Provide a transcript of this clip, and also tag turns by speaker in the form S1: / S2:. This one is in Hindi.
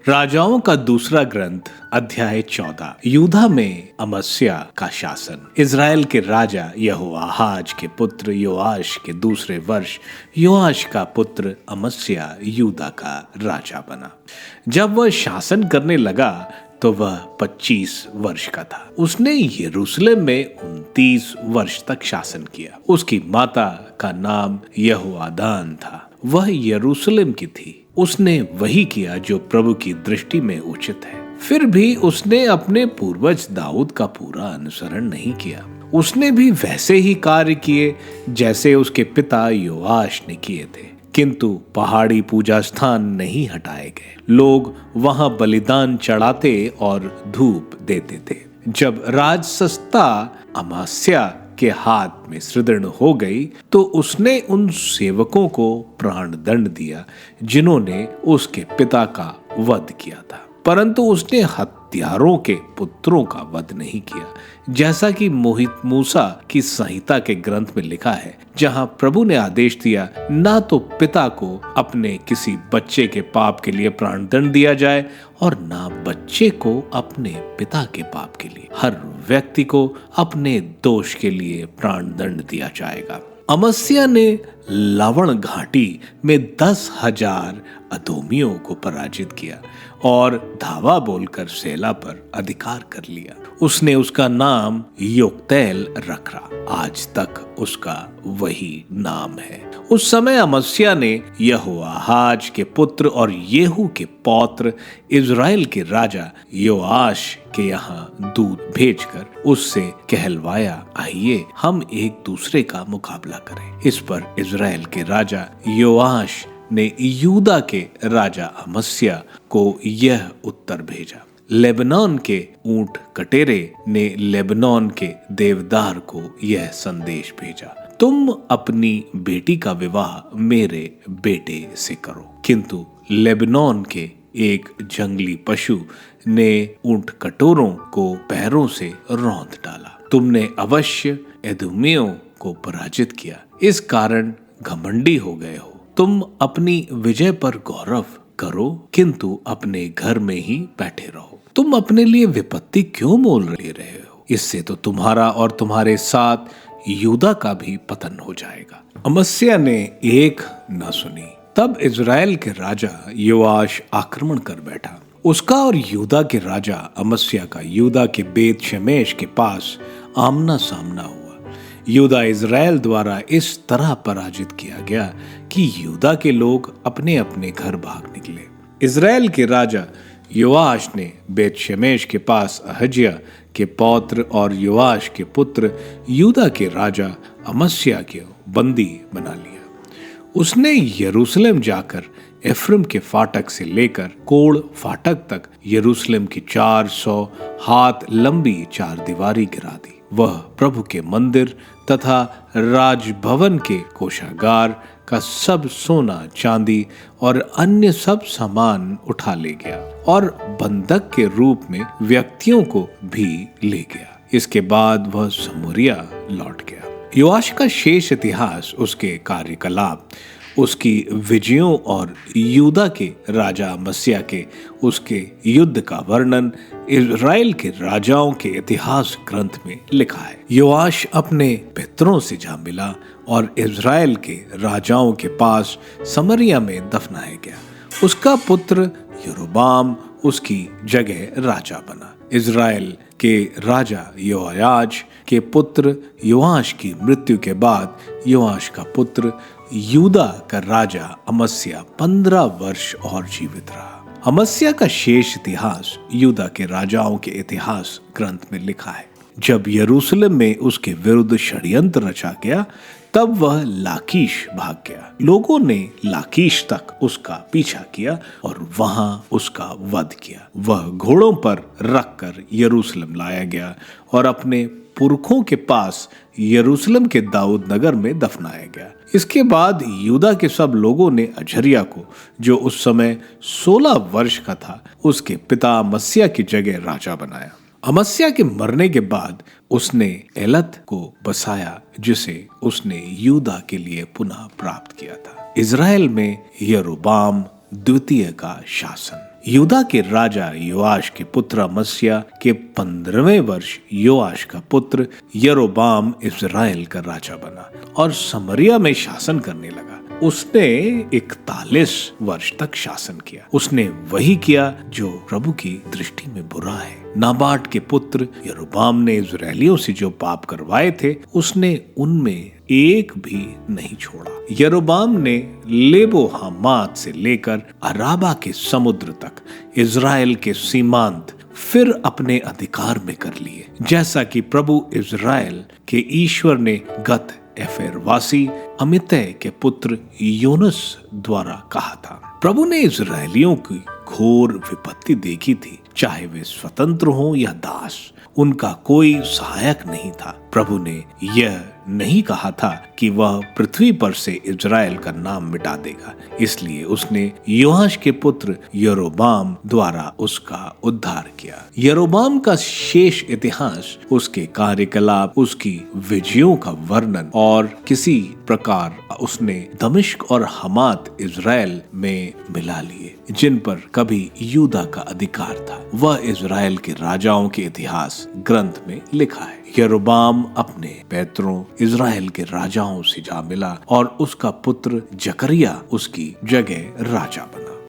S1: राजाओं का दूसरा ग्रंथ अध्याय 14। यूदा में अमस्या का शासन। इजराइल के राजा यहोआहाज के पुत्र योआश के दूसरे वर्ष योआश का पुत्र अमस्या यूदा का राजा बना। जब वह शासन करने लगा तो वह 25 वर्ष का था। उसने यरूशलेम में 29 वर्ष तक शासन किया। उसकी माता का नाम यहोआदान था, वह यरूशलेम की थी। उसने वही किया जो प्रभु की दृष्टि में उचित है। फिर भी उसने अपने पूर्वज दाऊद का पूरा अनुसरण नहीं किया। उसने भी वैसे ही कार्य किए जैसे उसके पिता योआश ने किए थे, किंतु पहाड़ी पूजा स्थान नहीं हटाए गए। लोग वहां बलिदान चढ़ाते और धूप देते थे। जब राजसत्ता अमास्या के हाथ में सुदृढ़ हो गई तो उसने उन सेवकों को प्राण दंड दिया जिन्होंने उसके पिता का वध किया था, परंतु उसने हत्यारों के पुत्रों का वध नहीं किया, जैसा कि मोहित मूसा की संहिता के ग्रंथ में लिखा है, जहां प्रभु ने आदेश दिया, ना तो पिता को अपने किसी बच्चे के पाप के लिए प्राण दंड दिया जाए और ना बच्चे को अपने पिता के पाप के लिए। हर व्यक्ति को अपने दोष के लिए प्राण दंड दिया जाएगा। अमस्या ने लवण घाटी में 10,000 अदोमियों को पराजित किया और धावा बोलकर सेला पर अधिकार कर लिया। उसने उसका नाम योक्तैल रखा, आज तक उसका वही नाम है। उस समय अमस्या ने यहोआहाज के पुत्र और येहू के पौत्र इजराइल के राजा योआश के यहाँ दूत भेजकर उससे कहलवाया, आइए हम एक दूसरे का मुकाबला करें। इस पर इजराइल के राजा योआश ने यूदा के राजा अमस्या को यह उत्तर भेजा। लेबनान के ऊंट कटेरे ने लेबनान के देवदार को यह संदेश भेजा, तुम अपनी बेटी का विवाह मेरे बेटे से करो। किंतु लेबनान के एक जंगली पशु ने ऊंट कटोरों को पैरों से रौंद डाला। तुमने अवश्य एदोमियों को पराजित किया, इस कारण घमंडी हो गए हो। तुम अपनी विजय पर गौरव करो, किंतु अपने घर में ही बैठे रहो। तुम अपने लिए विपत्ति क्यों मोल ले रहे हो? इससे तो तुम्हारा और तुम्हारे साथ यूदा का भी पतन हो जाएगा। अमस्या ने एक न सुनी। तब इजराइल के राजा योआश आक्रमण कर बैठा। उसका और यूदा के राजा अमस्या का यूदा के बेत शेमेश के पास आमना सामना हुआ। यूदा इजराइल द्वारा इस तरह पराजित किया गया कि यूदा के लोग अपने अपने घर भाग निकले। इजराइल के राजा योआश ने बेत शेमेश के पास अहज्या के पौत्र और योआश के पुत्र यूदा के राजा अमस्या को बंदी बना लिया। उसने यरूशलेम जाकर एफ्रम के फाटक से लेकर कोड़ फाटक तक यरूशलेम की 400 हाथ लंबी चारदीवारी गिरा दी। वह प्रभु के मंदिर तथा राजभवन के कोषागार का सब सोना चांदी और अन्य सब सामान उठा ले गया और बंधक के रूप में व्यक्तियों को भी ले गया। इसके बाद वह समूरिया लौट गया। योआश का शेष इतिहास, उसके कार्यकलाप, उसकी विजयों और यूदा के राजा अमस्या के उसके युद्ध का वर्णन इजराइल के राजाओं के इतिहास ग्रंथ में लिखा है। योआश अपने पितरों से जा मिला और इजराइल के राजाओं के पास समरिया में दफनाया गया। उसका पुत्र यरोबाम उसकी जगह राजा बना। इजराइल के राजा योआयाज के पुत्र योआश की मृत्यु के बाद योआश का पुत्र यूदा का राजा अमस्या 15 वर्ष और जीवित रहा। अमस्या का शेष इतिहास यूदा के राजाओं के इतिहास ग्रंथ में लिखा है। जब यरूशलेम में उसके विरुद्ध षड्यंत्र रचा गया तब वह लाकीश भाग गया। लोगों ने लाकीश तक उसका पीछा किया और वहां उसका वध किया। वह घोड़ों पर रखकर यरूशलेम लाया गया और अपने पुरखों के पास यरूशलेम के दाऊद नगर में दफनाया गया। इसके बाद यूदा के सब लोगों ने अजर्या को, जो उस समय 16 वर्ष का था, उसके पिता अमस्या की जगह राजा बनाया। अमस्या के मरने के बाद उसने एलत को बसाया, जिसे उसने यूदा के लिए पुनः प्राप्त किया था। इजराइल में यरोबाम द्वितीय का शासन। यूदा के राजा योआश के पुत्र अमस्या के 15वें वर्ष योआश का पुत्र यरोबाम इज़राइल का राजा बना और समरिया में शासन करने लगा। उसने 41 वर्ष तक शासन किया। उसने वही किया जो प्रभु की दृष्टि में बुरा है। नाबाट के पुत्र यरोबाम ने इजरायलियों से जो पाप करवाए थे, उसने उनमें एक भी नहीं छोड़ा। यरोबाम ने लेबो हमात से लेकर अराबा के समुद्र तक इजराइल के सीमांत फिर अपने अधिकार में कर लिए, जैसा कि प्रभु इजराइल के ईश्वर ने गत एफेरवासी अमितै के पुत्र योनस द्वारा कहा था। प्रभु ने इजरायलियों की घोर विपत्ति देखी थी, चाहे वे स्वतंत्र हों या दास, उनका कोई सहायक नहीं था। प्रभु ने यह नहीं कहा था कि वह पृथ्वी पर से इजराइल का नाम मिटा देगा, इसलिए उसने योआश के पुत्र यरोबाम द्वारा उसका उद्धार किया। यरोबाम का शेष इतिहास, उसके कार्यकलाप, उसकी विजयों का वर्णन और किसी प्रकार उसने दमिश्क और हमात इजराइल में मिला लिए, जिन पर कभी यूदा का अधिकार था, वह इजराइल के राजाओं के इतिहास ग्रंथ में लिखा है। यरोबाम अपने पैतरों इजराइल के राजाओं से जा मिला और उसका पुत्र जकरिया उसकी जगह राजा बना।